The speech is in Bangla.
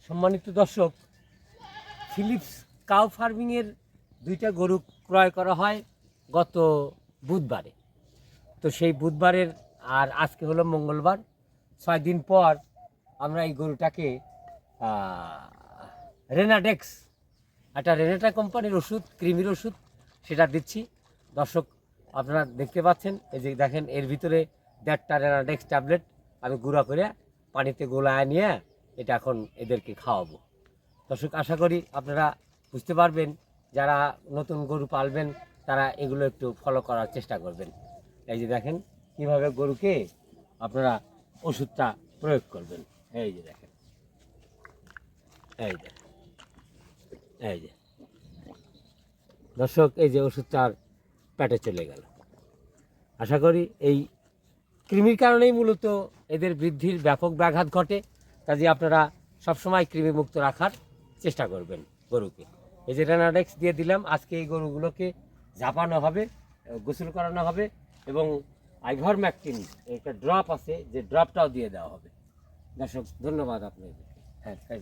সম্মানিত দর্শক, ফিলিপস কাউ ফার্মিংয়ের 2টা গরু ক্রয় করা হয় গত বুধবারে। তো সেই বুধবারের আর আজকে হলো মঙ্গলবার, 6 দিন পর আমরা এই গরুটাকে রেনাডেক্স, একটা রেনাটা কোম্পানির ওষুধ, কৃমির ওষুধ, সেটা দিচ্ছি। দর্শক আপনারা দেখতে পাচ্ছেন, এই যে দেখেন এর ভিতরে 1.5টা রেনাডেক্স ট্যাবলেট আমি গুঁড়া করে পানিতে গোলায় নিয়ে এটা এখন এদেরকে খাওয়াবো। দর্শক আশা করি আপনারা বুঝতে পারবেন, যারা নতুন গরু পালবেন তারা এগুলো একটু ফলো করার চেষ্টা করবেন। এই যে দেখেন কীভাবে গরুকে আপনারা ওষুধটা প্রয়োগ করবেন। এই যে দেখেন, এই যে এই যে দর্শক, এই যে ওষুধটা আর পেটে চলে গেল। আশা করি এই কৃমির কারণেই মূলত এদের বৃদ্ধির ব্যাপক ব্যাঘাত ঘটে। কাজে আপনারা সবসময় কৃমিমুক্ত রাখার চেষ্টা করবেন গরুকে। এই যে রেনাডেক্স দিয়ে দিলাম, আজকে এই গরুগুলোকে ঝাঁপানো হবে, গোসল করানো হবে এবং আইভারম্যাকটিন একটা ড্রপ আছে, যে ড্রপটাও দিয়ে দেওয়া হবে। দর্শক ধন্যবাদ আপনাদের। হ্যাঁ, তাই।